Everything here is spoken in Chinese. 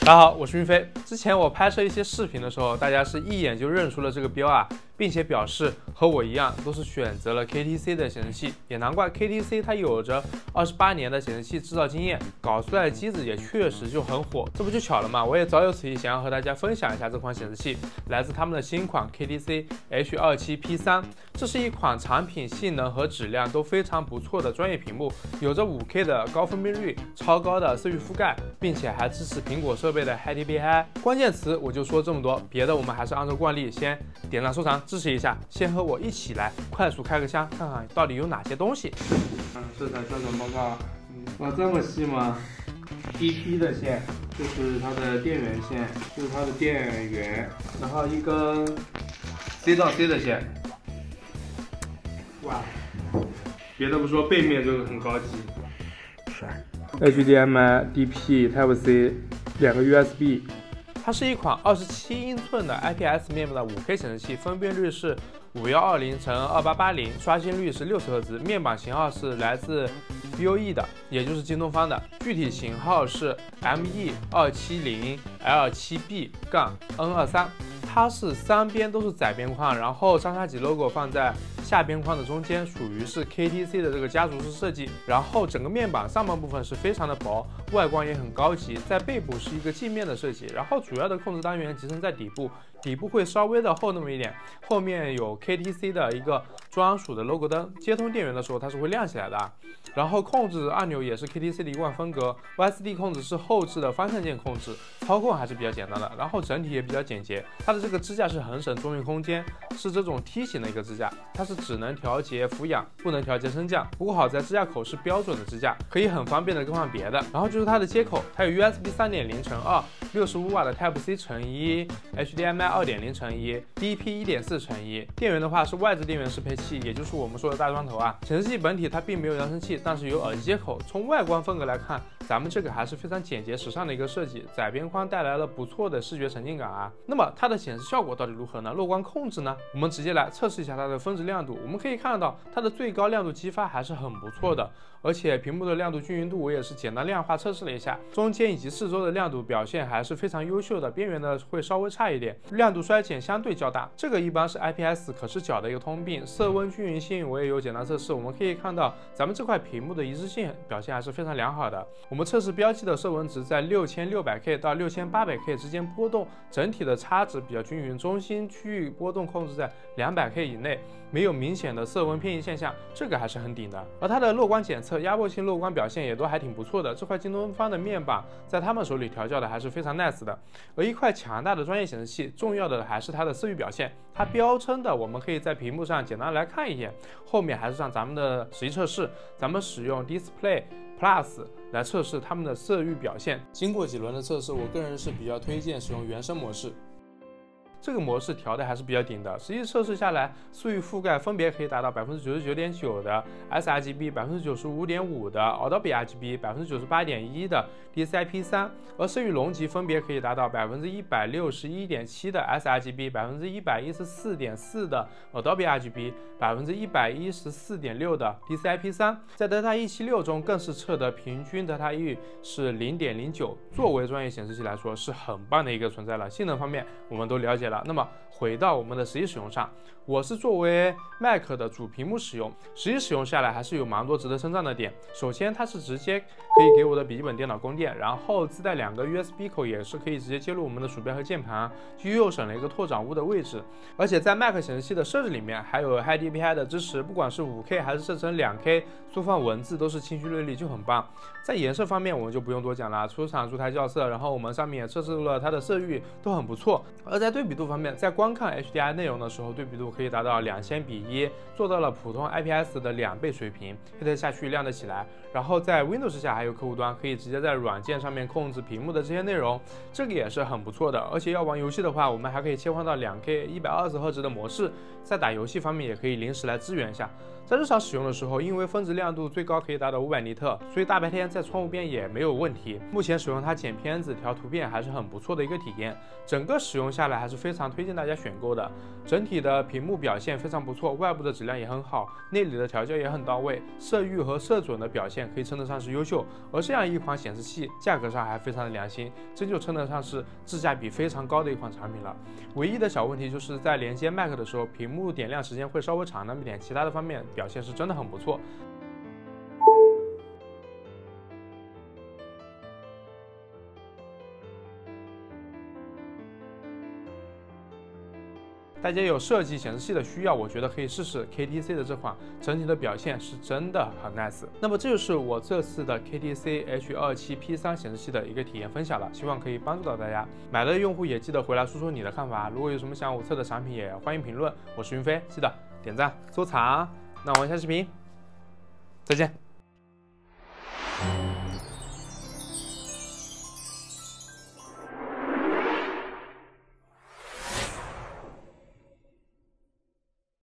大家好，我是云飞。之前我拍摄一些视频的时候，大家是一眼就认出了这个标啊，并且表示和我一样都是选择了 KTC 的显示器，也难怪 KTC 它有着28年的显示器制造经验，搞出来的机子也确实就很火。这不就巧了嘛，我也早有此意，想要和大家分享一下这款显示器，来自他们的新款 KTC H27P3。这是一款产品性能和质量都非常不错的专业屏幕，有着 5K 的高分辨率、超高的色域覆盖，并且还支持苹果设备的 HDPI。关键词我就说这么多，别的我们还是按照惯例先点赞收藏支持一下，先和我一起来快速开个箱，看看到底有哪些东西。市场销售报告，哇，这么细吗？DP 的线就是它的电源线，就是它的电源，然后一根 C 到 C 的线。哇，别的不说，背面就是很高级。HDMI、DP、Type-C， 两个 USB。它是一款27英寸的 IPS 面板的 5K 显示器，分辨率是5120×2880，刷新率是60赫兹，面板型号是来自 BOE 的，也就是京东方的，具体型号是 ME270L7B-N23，它是3边都是窄边框，然后张家吉 logo 放在下边框的中间，属于是 KTC 的这个家族式设计。然后整个面板上半部分是非常的薄，外观也很高级，在背部是一个镜面的设计，然后主要的控制单元集成在底部，底部会稍微的厚那么一点，后面有 KTC 的一个专属的 logo 灯，接通电源的时候它是会亮起来的。然后控制按钮也是 KTC 的一贯风格 ，YSD 控制是后置的方向键控制，操控还是比较简单的，然后整体也比较简洁。它的这个支架是很省中运空间，是这种梯形的一个支架，它是只能调节俯仰，不能调节升降。不过好在支架口是标准的支架，可以很方便的更换别的。然后就是它的接口，它有 USB 3.0×2 65瓦的 Type-C 乘1 HDMI 2.0×1 DP 1.4×1。电源的话是外置电源适配器，也就是我们说的大砖头啊。显示器本体它并没有扬声器，但是有耳机接口。从外观风格来看，咱们这个还是非常简洁时尚的一个设计，窄边框带来了不错的视觉沉浸感啊。那么它的显示效果到底如何呢？漏光控制呢？我们直接来测试一下它的峰值亮度。我们可以看到它的最高亮度激发还是很不错的，而且屏幕的亮度均匀度我也是简单量化测试了一下，中间以及四周的亮度表现还是非常优秀的，边缘的会稍微差一点，亮度衰减相对较大。这个一般是 IPS 可视角的一个通病。色温均匀性我也有简单测试，我们可以看到咱们这块屏幕的一致性表现还是非常良好的。我们测试标记的色温值在6600K 到6800K 之间波动，整体的差值比较均匀，中心区域波动控制在200K 以内，没有明显的色温偏移现象，这个还是很顶的。而它的漏光检测、压迫性漏光表现也都还挺不错的。这块京东方的面板在他们手里调教的还是非常 nice 的。而一块强大的专业显示器，重要的还是它的色域表现。它标称的我们可以在屏幕上简单来看一眼，后面还是让咱们的实际测试，咱们使用 Display Plus 来测试它们的色域表现。经过几轮的测试，我个人是比较推荐使用原生模式。这个模式调的还是比较顶的，实际测试下来，色域覆盖分别可以达到99.9%的 sRGB、95.5%的 Adobe RGB、98.1%的 DCI-P3， 而色域容积分别可以达到161.7%的 sRGB、114.4% 的 Adobe RGB、114.6%的 DCI-P3。在 Delta E76 中更是测得平均 Delta E 是 0.09， 作为专业显示器来说是很棒的一个存在了。性能方面我们都了解了。那么回到我们的实际使用上，我是作为 Mac 的主屏幕使用，实际使用下来还是有蛮多值得称赞的点。首先它是直接可以给我的笔记本电脑供电，然后自带2个 USB 口，也是可以直接接入我们的鼠标和键盘，又省了一个拓展物的位置。而且在 Mac 显示器的设置里面还有 HDPI 的支持，不管是 5K 还是设成 2K， 缩放文字都是清晰锐利，就很棒。在颜色方面我们就不用多讲了，出厂出台校色，然后我们上面也测试了它的色域都很不错。而在对比度方面，在观看 HDR 内容的时候，对比度可以达到2000:1，做到了普通 IPS 的2倍水平，黑特下去亮得起来。然后在 Windows 下还有客户端，可以直接在软件上面控制屏幕的这些内容，这个也是很不错的。而且要玩游戏的话，我们还可以切换到2K 120Hz 的模式，在打游戏方面也可以临时来支援一下。在日常使用的时候，因为峰值亮度最高可以达到500尼特，所以大白天在窗户边也没有问题。目前使用它剪片子、调图片还是很不错的一个体验，整个使用下来还是非常推荐大家选购的。整体的屏幕表现非常不错，外部的质量也很好，内里的调教也很到位，色域和色准的表现可以称得上是优秀。而这样一款显示器，价格上还非常的良心，这就称得上是质价比非常高的一款产品了。唯一的小问题就是在连接 Mac 的时候，屏幕点亮时间会稍微长那么点，其他的方面表现是真的很不错。大家有设计显示器的需要，我觉得可以试试 KTC 的这款，整体的表现是真的很 nice。那么这就是我这次的 KTC H27P3 显示器的一个体验分享了，希望可以帮助到大家。买了的用户也记得回来说说你的看法，如果有什么想我测的产品，也欢迎评论。我是云飞，记得点赞收藏。那我们下视频再见。